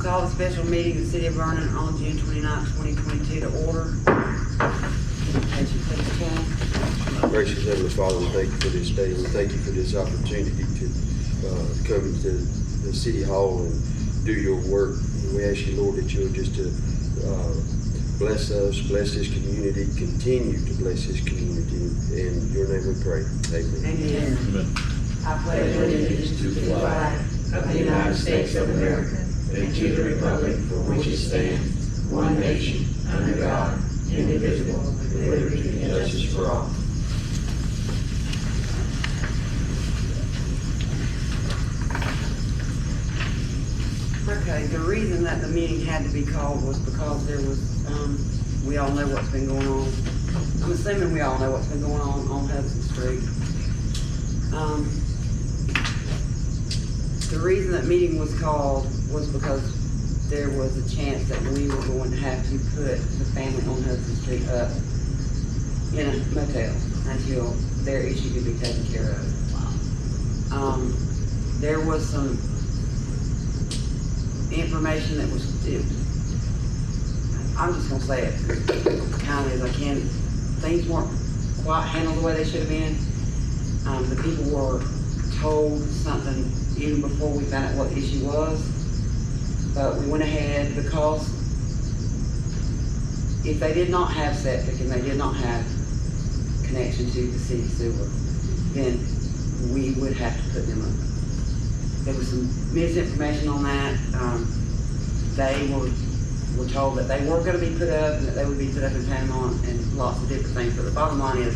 call the special meeting of the City of Vernon on June 29th, 2022 to order. As you please stand. Gracious Heavenly Father, we thank you for this day. We thank you for this opportunity to come to the City Hall and do your work. And we ask you, Lord, that you'll just bless us, bless this community, continue to bless this community. In your name we pray. Amen. Amen. I pledge allegiance to the flag of the United States of America and to the republic for which it stands, one nation, under God, indivisible, with liberty and justice for all. Okay, the reason that the meeting had to be called was because there was, we all know what's been going on. I'm assuming we all know what's been going on Hudson Street. The reason that meeting was called was because there was a chance that we were going to have to put the family on Hudson Street up in a motel until their issue could be taken care of. There was some information that was, I'm just gonna say it as kindly as I can. Things weren't quite handled the way they should have been. The people were told something even before we found out what the issue was. But we went ahead because if they did not have septic and they did not have connection to the city sewer, then we would have to put them up. There was some misinformation on that. They were told that they were going to be put up and that they would be put up in Panama and lots of different things. But the bottom line is,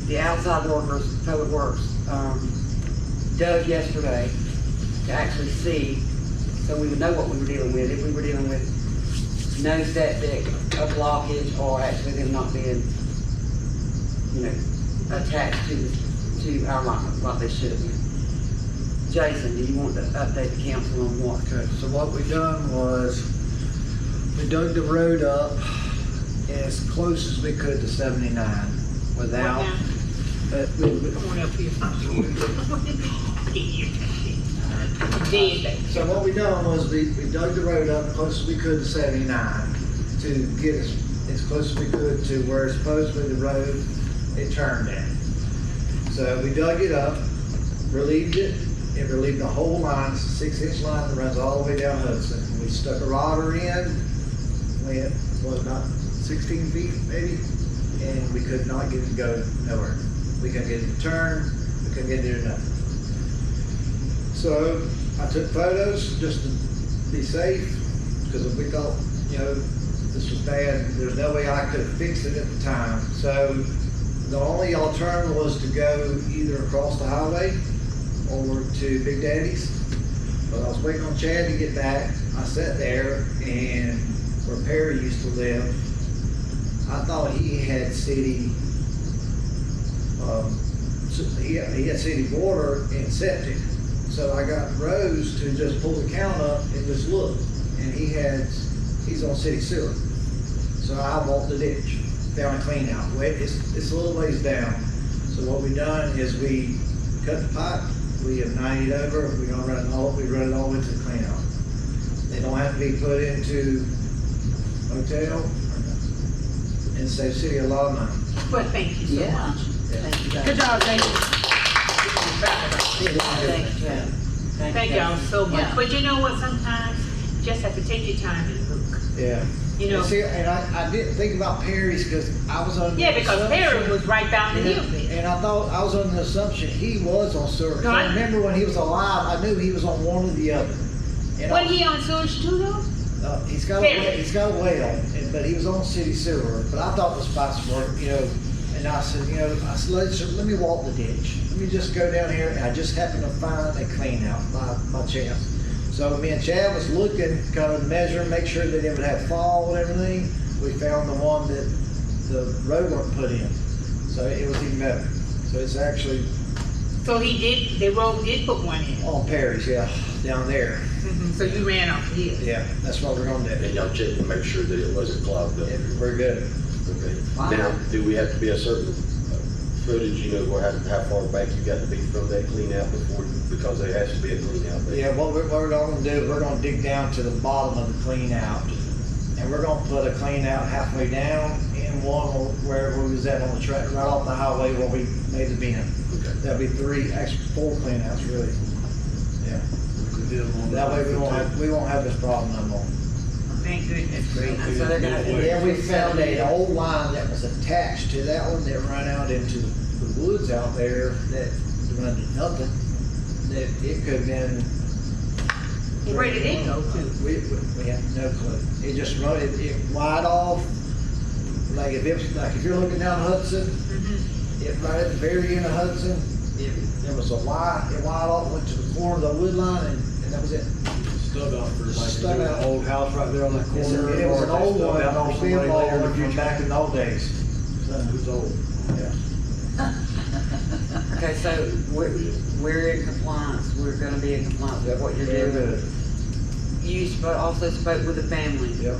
the outside workers, Public Works, dug yesterday to actually see, so we would know what we were dealing with. If we were dealing with no septic, a blockage, or actually them not being, attached to our line like they should have been. Jason, do you want to update the council on what? Okay, so what we done was we dug the road up as close as we could to 79 without. Going up here. So what we done was we dug the road up as close as we could to 79 to get as close as we could to where supposedly the road it turned in. So we dug it up, relieved it. It relieved the whole line. It's a 6-inch line that runs all the way down Hudson. We stuck a rotor in, went, about 16 feet maybe, and we could not get it to go nowhere. We couldn't get it to turn, we couldn't get it to do nothing. So I took photos just to be safe, because if we thought, this was bad, there's no way I could fix it at the time. So the only alternative was to go either across the highway or to Big Daddy's. But I was waiting on Chad to get back. I sat there, and where Perry used to live, I thought he had city, he had city water and septic. So I got Rose to just pull the count up and just look, and he's on city sewer. So I walked the ditch, found a clean out. It's a little ways down. So what we done is we cut the pipe. We have 90 over. We're gonna run it all the way to the clean out. They don't have to be put into hotel and save city a lot of money. Well, thank you so much. Thank you, guys. Good job, thank you. Thank you, Chad. Thank y'all so much. Yeah. But you know what, sometimes you just have to take your time and look. Yeah. And see, and I didn't think about Perry's because I was under Yeah, the because assumption- Perry was right down the hill there. And I thought, I was under the assumption he was on sewer. No, I remember when he was alive, I knew he was on one or the other. And Wasn't he on sewage too though? He's got a well, but he was on city sewer. But I thought it was possible, and I said, let me walk the ditch. Let me just go down here, and I just happened to find a clean out by chance. So me and Chad was looking, kind of measure, make sure that it would have fall and everything. We found the one that the road weren't put in. So it was even better. So it's actually So the road did put one in. on Perry's, yeah, down there. So you ran off the hill. Yeah, that's what we're gonna do. And y'all check to make sure that it wasn't clogged up. Yeah, we're good. Okay. Wow. Now, do we have to be a certain footage, you know, how far back you got to be from that clean out before, because there has to be a clean out there. Yeah, what we're gonna do, we're gonna dig down to the bottom of the clean out. And we're gonna put a clean out halfway down and one where we was at on the track, right off the highway where we made the bend. Okay. That'll be three, actually four clean outs really. Yeah. That way we won't have this problem no more. Thank goodness. And so they're gonna. And then we found an old line that was attached to that one that ran out into the woods out there that run to nothing. That it could have been. Where did it go to? We have no clue. It just run, it wide off. Like if you're looking down Hudson, it right at the very end of Hudson, there was a it wide off, went to the corner of the wood line and that was it. Stuck out for like Stuck an out. old house right there on that It corner. was an or they old stuck one, out on for somebody film later in the from future. back in the old days. Who's old? Yeah. Okay, so we're in compliance, we're gonna be in compliance with what you're Very doing. good. You also spoke with the family. Yep.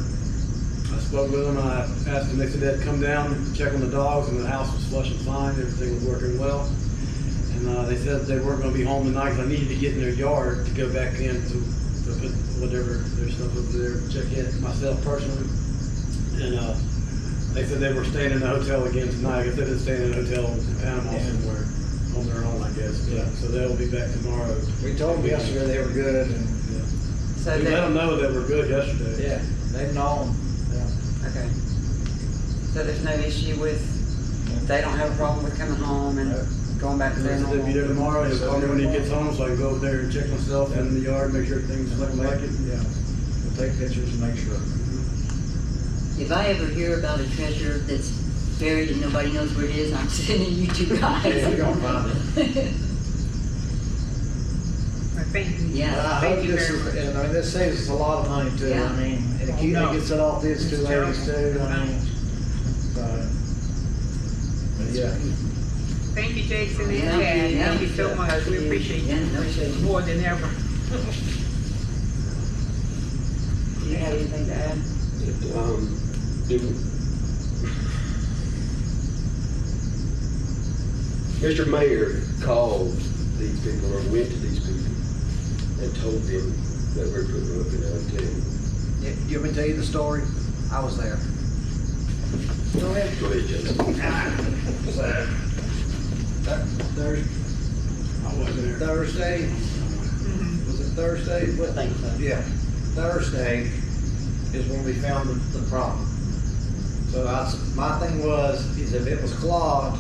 I spoke with them, I asked them, they said they'd come down, check on the dogs, and the house was flush and fine, everything was working well. And they said they weren't gonna be home tonight, because I needed to get in their yard to go back in to put whatever their stuff over there, check in myself personally. And they said they were staying in the hotel again tonight. I guess they've been staying in a hotel in Panama somewhere on their own, I guess. Yeah. So they'll be back tomorrow. We told them yesterday they were good and, So We let them know that we're good yesterday. yeah, they've known. Yeah. okay. So there's no issue with, they don't have a problem with coming home and going back to And their they said they'll be there normal. tomorrow, he'll call me when he gets home, so I can go over there and check myself in the yard, make sure everything's looking like it. Yeah. We'll take pictures and make sure. If I ever hear about a treasure that's buried and nobody knows where it is, I'm sending you two guys. Yeah, we're gonna find it. Thank you. Yeah. I Thank hope you this, very much. and I mean, this saves us a lot of money too, Yeah. I mean, and it Oh, keeps, no. it gets it off these two It's ladies too, terrible. I mean. But yeah. Thank you, Jason and Yeah, Chad. yeah. Thank you so much. We appreciate Yeah, no you shade. more than ever. Do you have anything to add? Mr. Mayor called these people or went to these people and told them that we're putting them up in a hotel. Yeah, you want me to tell you the story? I was there. Go ahead, Jason. So, I wasn't there. Thursday, was it Thursday? What? I think so. Yeah, Thursday is when we found the problem. So my thing is if it was clogged,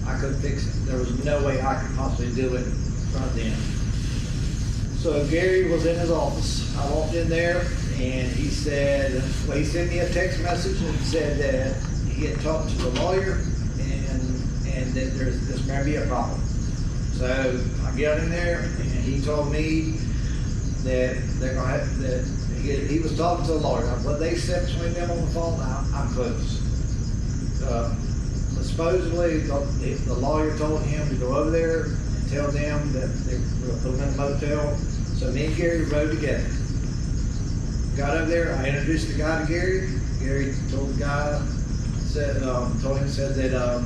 I couldn't fix it. There was no way I could possibly do it right then. So Gary was in his office. I walked in there and he said, well, he sent me a text message and said that he had talked to the lawyer and that this may be a problem. So I got in there and he told me that they're gonna have, that he was talking to the lawyer. What they said between them on the phone, I'm close. Supposedly, the lawyer told him to go over there and tell them that they were gonna put them in a motel. So me and Gary rode together. Got over there, I introduced the guy to Gary. Gary told the guy, said that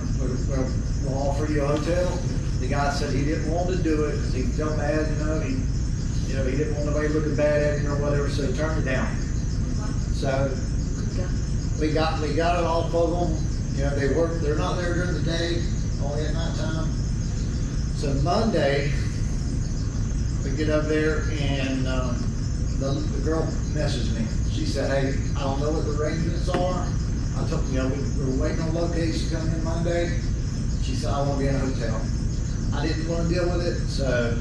we'll offer you a hotel. The guy said he didn't want to do it because he felt bad, he didn't want nobody looking bad at him or whatever, so he turned it down. So we got it off of them. They're not there during the day, only at nighttime. So Monday, we get up there and the girl messaged me. She said, hey, I don't know what the arrangements are. I told them, we were waiting on location coming in Monday. She said, I want to be in a hotel. I didn't want to deal with it, so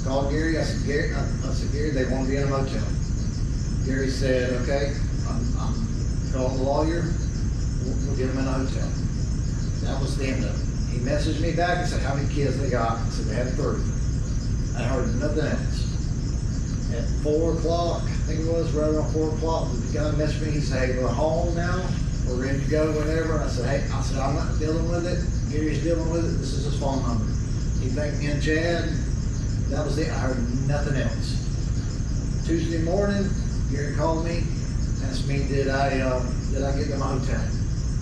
called Gary. I said, Gary, they want to be in a motel. Gary said, okay, I'm calling the lawyer. We'll get them in a hotel. That was the end of it. He messaged me back and said, how many kids they got? I said, they had 3. I heard nothing else. At 4 o'clock, I think it was, right around 4 o'clock, the guy messaged me. He said, hey, we're home now. We're ready to go whenever. And I said, hey, I'm not dealing with it. Gary's dealing with it. This is his phone number. He thanked me and Chad. That was it. I heard nothing else. Tuesday morning, Gary called me, asked me, did I get them a hotel?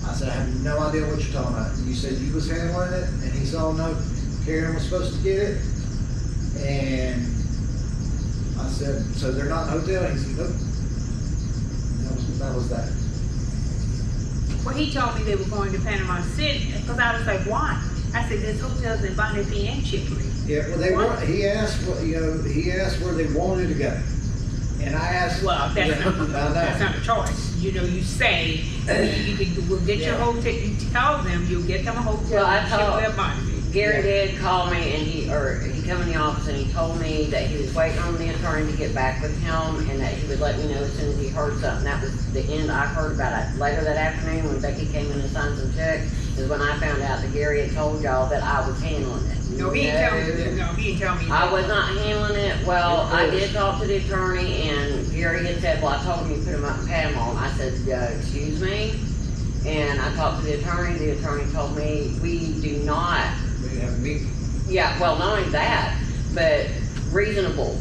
I said, I have no idea what you're talking about. You said you was handling it, and he said, oh, no, Karen was supposed to get it. And I said, so they're not in the hotel? He said, nope. And that was that. Well, he told me they were going to Panama City, because I was like, why? I said, there's hotels in Bonifay and Chipley. Yeah, well, they were, he asked, he asked where they wanted to go. And I asked. Well, that's not a choice. You know, you say, we'll get your Yeah. hotel, you tell them, you'll get them a hotel Well, I in told- Chipley or Bonifay. Gary did call me and he come in the office and he told me that he was waiting on the attorney to get back with him and that he would let me know as soon as he heard something. That was the end I heard about it. Later that afternoon when Becky came in and signed some checks is when I found out that Gary had told y'all that I was handling it. No, he didn't tell me, no, he didn't tell me. I was not handling it. Well, I did talk to the attorney and Gary had said, well, I told him you put him up in Panama. And I said, excuse me? And I talked to the attorney. The attorney told me we do not. We didn't have a meeting. Yeah, well, not only that, but reasonable,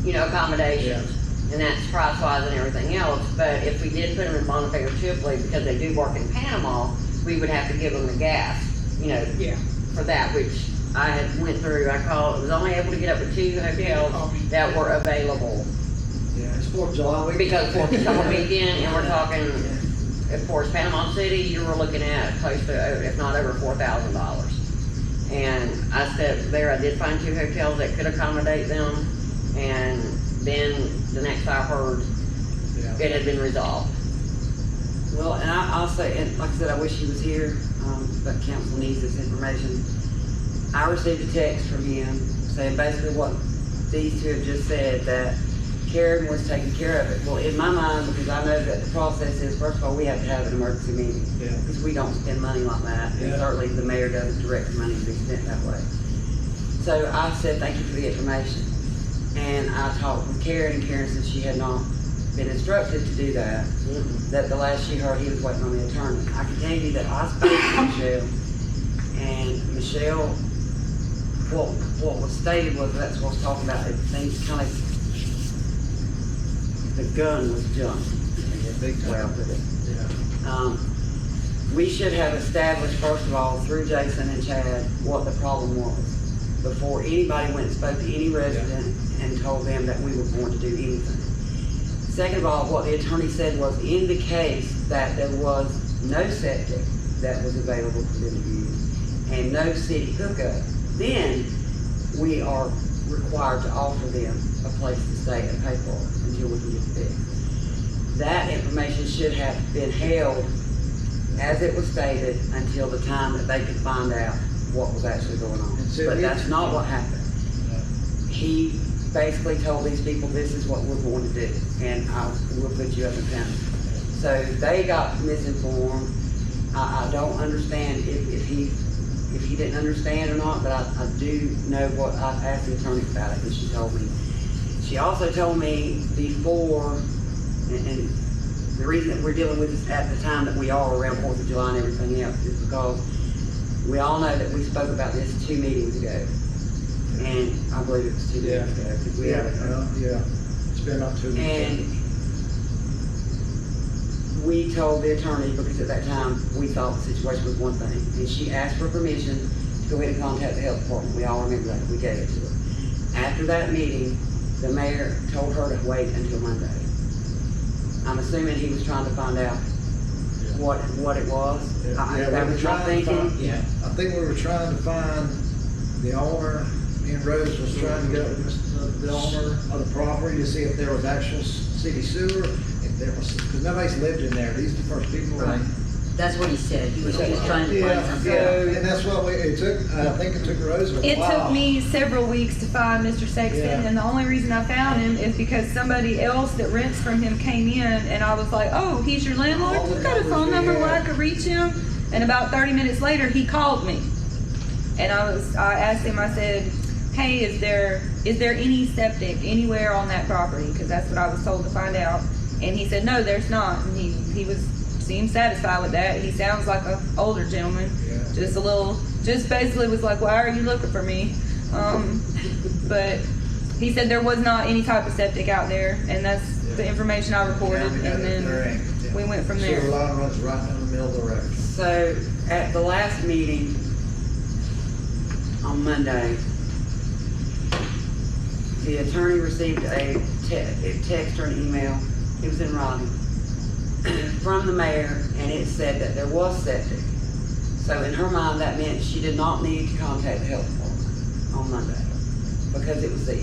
accommodations. And that's price wise and everything else. But if we did put them in Bonifay or Chipley, because they do work in Panama, we would have to give them the gas, Yeah. for that, which I had went through. I was only able to get up to 2 hotels that were available. Yeah, it's 4th of July weekend. Because 4th of July weekend, and we're talking, of course, Panama City, you were looking at close to, if not over $4,000. And I said there, I did find 2 hotels that could accommodate them, and then the next I heard, Yeah. it had been resolved. Well, and I'll say, and like I said, I wish he was here, but council needs this information. I received a text from him saying basically what these two have just said, that Karen was taking care of it. Well, in my mind, because I know that the process is, first of all, we have to have an emergency meeting. Yeah. Because we don't spend money like that, and Yeah. certainly the mayor doesn't direct money to be spent that way. So I said, thank you for the information. And I talked with Karen, and Karen said she had not been instructed to do that, that the last she heard, he was waiting on the attorney. I can tell you that I spoke to Michelle, and Michelle, what was stated was, that's what I was talking about, that things kind of, the gun was junk. Big time. Well, put it. Yeah. We should have established, first of all, through Jason and Chad, what the problem was, before anybody went and spoke to any resident and told them that we were going to do anything. Second of all, what the attorney said was, in the case that there was no septic that was available for them to use, and no city hookup, then we are required to offer them a place to stay and pay for it until we can get the fix. That information should have been held, as it was stated, until the time that they could find out what was actually going on. And so But we- that's not what happened. He basically told these people, this is what we're going to do, and we'll put you up in penalty. So they got misinformed. I don't understand if he didn't understand or not, but I do know what, I asked the attorney about it, and she told me. She also told me before, and the reason that we're dealing with this at the time that we are around 4th of July and everything else is because we all know that we spoke about this 2 meetings ago. And I believe it was 2 meetings ago, because we had Yeah. It's been up to. and we told the attorney, because at that time, we thought the situation was one thing, and she asked for permission to go ahead and contact the health department. We all remember that, we gave it to her. After that meeting, the mayor told her to wait until Monday. I'm assuming he was trying to find out what it was. That was my thinking. Yeah, I think we were trying to find the owner, me and Rose was trying to get the owner of the property to see if there was actual city sewer, if there was, because nobody's lived in there, these are the first people. Right. That's what he said. He was just trying to find something. Yeah, and that's what it took, I think it took Rose a while. It took me several weeks to find Mr. Sexton, Yeah. and the only reason I found him is because somebody else that rents from him came in, and I was like, "Oh, he's your landlord? All the You got a phone numbers, number where I yeah. could reach him?" And about 30 minutes later, he called me, and I asked him. I said, "Hey, is there any septic anywhere on that property?" Because that's what I was told to find out. And he said, "No, there's not." And he seemed satisfied with that. He sounds like an older gentleman. Yeah. Just basically was like, "Why are you looking for me?" But he said there was not any type of septic out there, and that's the information I reported, County and got their then angle, yeah. we went from Sewer there. line runs right down the middle of the road. So, at the last meeting on Monday, the attorney received a text or an email, it was in writing, from the mayor, and it said that there was septic. So in her mind, that meant she did not need to contact the health department on Monday, because it was the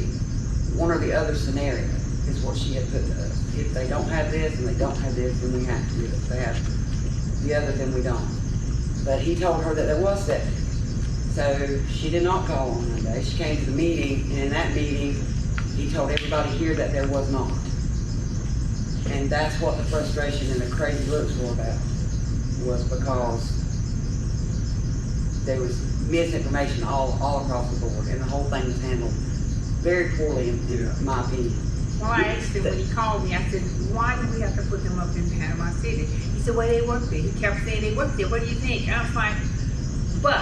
one or the other scenario is what she had put to us. If they don't have this and they don't have this, then we have to do it. If they have the other, then we don't. But he told her that there was septic. So she did not call on Monday. She came to the meeting, and in that meeting, he told everybody here that there was not. And that's what the frustration and the crazy looks were about, was because there was misinformation all across the board, and the whole thing was handled very poorly, in my opinion. Well, I asked him when he called me, I said, why do we have to put them up in Panama City? He said, well, they work there. He kept saying they work there. What do you think? I was like, but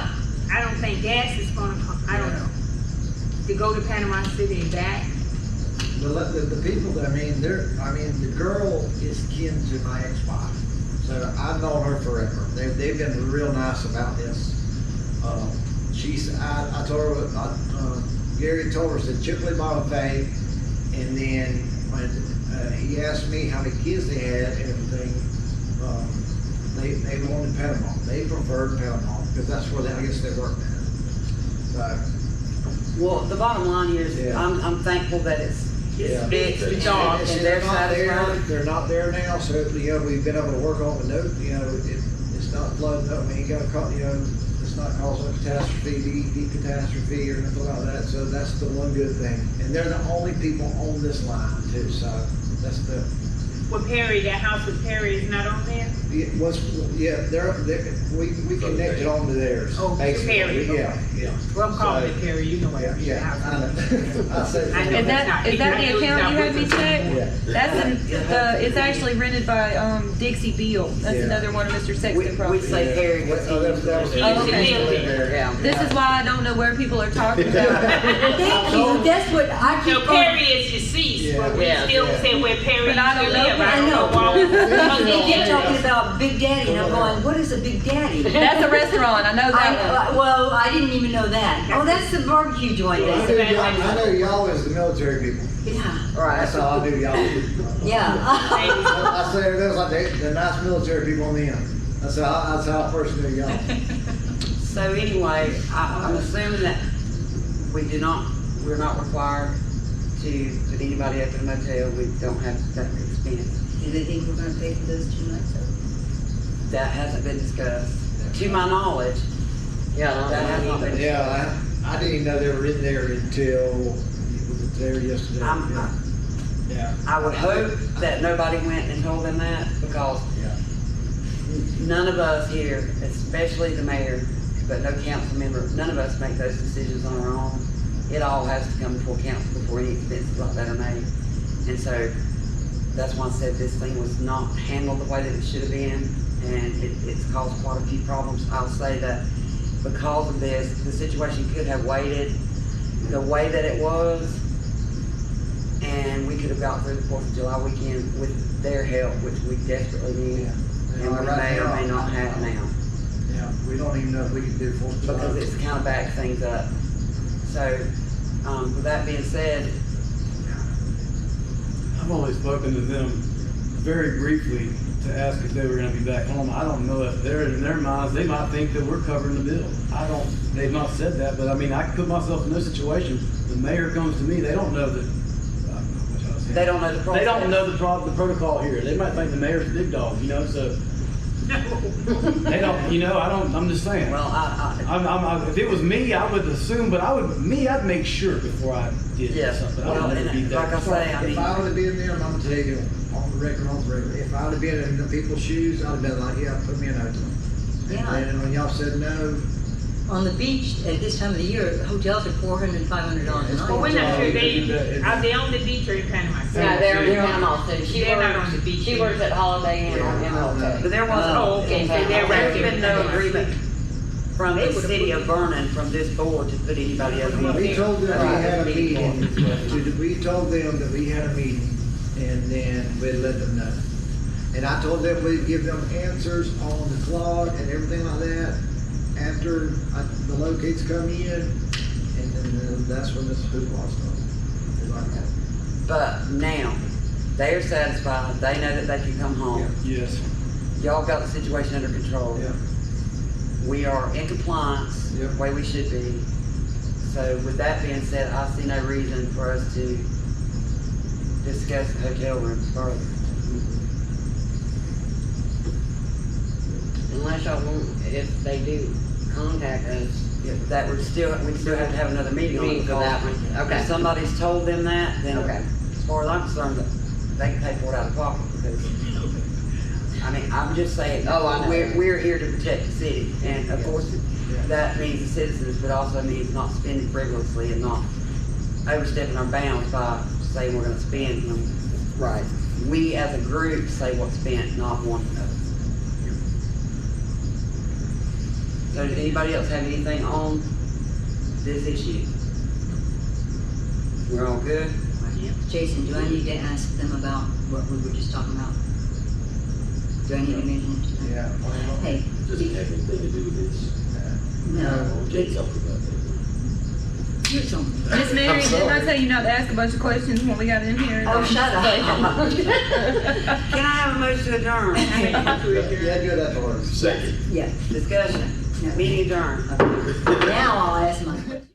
I don't think gas is gonna come, I don't know. To go to Panama City and back, The people that, the girl is kin to my ex-wife. So I've known her forever. They've been real nice about this. I told her, Gary told her, said Chipley bought a Faye, and then when he asked me how many kids they had and everything, they wanted Panama. They preferred Panama because that's where I guess they worked at. So, Well, the bottom line here is, Yeah. I'm thankful that it's fixed, it's and dog, and they're not there. satisfied. They're not there now, so we've been able to work on the note. It's not flooding up. You got to call. It's not causing a catastrophe, deep catastrophe or nothing like that. So that's the one good thing. And they're the only people on this line too. So that's the. with Perry, that house with Perry is not on there? We connected on to theirs. Oh, basically. Perry. Yeah. Well, I'm calling it So- Perry, you know what I'm saying. Yeah, I know. I said. I know. Is that the account you had me check? Yeah. That's it's actually rented by Dixie Beal. That's Yeah. another one of Mr. We Sexton properties. say Harry, but Oh, that was. Oh, okay. Yeah. This is why I don't know where people are talking about. Thank you, that's what I So keep going. Perry is deceased, but we Yeah. still Yeah. say where Perry But I don't used to know live. where- I don't know I why. They keep talking about Big Daddy, and I'm going, what is a Big Daddy? That's a restaurant. I know that one. Well, I didn't even know that. Oh, that's the barbecue joint. I know y'all as the military people. Yeah, Right. That's all I knew y'all. yeah. I said that was like the nice military people on the end. That's how I first knew y'all. so anyway, I'm assuming that we're not required to put anybody up in a motel. We don't have that expense. Do they think we're gonna pay for those 2 nights? That hasn't been discussed, to my knowledge. Yeah, That has not been. Yeah, I didn't even know they were in there until was it there yesterday. Yeah. I would hope that nobody went and told them that, because Yeah. none of us here, especially the mayor, but no council member, none of us make those decisions on our own. It all has to come before council before any expenses like that are made. And so that's why I said this thing was not handled the way that it should have been, and it's caused quite a few problems. I'll say that because of this, the situation could have waited the way that it was, and we could have got through the 4th of July weekend with their help, which we desperately need, and we may or may not have now, Yeah, we don't even know if we can do 4th of July. because it's kind of backed things up. So, with that being said, I've only spoken to them very briefly to ask if they were gonna be back home. I don't know if they're, in their minds, they might think that we're covering the bill. They've not said that, but I mean, I can put myself in this situation. The mayor comes to me, they don't know that, what y'all saying? they don't know the process. They don't know the protocol here. They might think the mayor's a big dog, so. They don't, I'm just saying. Well, If it was me, I would assume, but I'd make sure before I did Yes. something. I Well, would never and be that. like I say, I If mean, I would have been there, I'm gonna tell you on the record, if I would have been in the people's shoes, I'd have been like, yeah, put me in hotel. Yeah. And when y'all said no, On the beach, at this time of the year, hotels are $400 and $500 a Well, we're night. not sure are they on the beach or in Panama City? Yeah, they're in Panama City. They're not on the beach. She works at Holiday Inn on MLK. but there was, Oh, okay, so they're right there's there. been no agreement from the city of Vernon, from this board, to put anybody up in. we told them we had a Right. meeting, we told them that we had a meeting, and then we'd let them know. And I told them we'd give them answers on the clock and everything like that after the locates come in, and then that's when this hoopla started. But now, they are satisfied, they know that they can come home. Yes. Y'all got the situation under control. Yeah. We are in compliance, Yep. the way we should be. So with that being said, I see no reason for us to discuss the hotel rooms further. Unless y'all want, if they do contact us, Yeah, but that we'd still have to have another meeting on it. meeting for that one, If okay. somebody's told them that, then Okay. as far as I'm concerned, they can pay for it out of pocket because, I mean, I'm just saying. Oh, I know. We're here to protect the city, and of course, Yeah. that means the citizens, but also means not spending frivolously and not overstepping our bounds by saying we're gonna spend them. Right. We as a group say what's spent, not one of us. So does anybody else have anything on this issue? We're all good? Jason, do I need to ask them about what we were just talking about? Do I need to mention it to them? Yeah. Hey, Does it have anything to do with this? no, Can't talk about that. you're something. Miss Mary, didn't I tell you not to ask a bunch of questions when we got in here? Oh, shut up. Can I have a motion to adjourn? Yeah, good afterwards. Second. Yeah, Discussion, No. meeting adjourned. now I'll ask my question.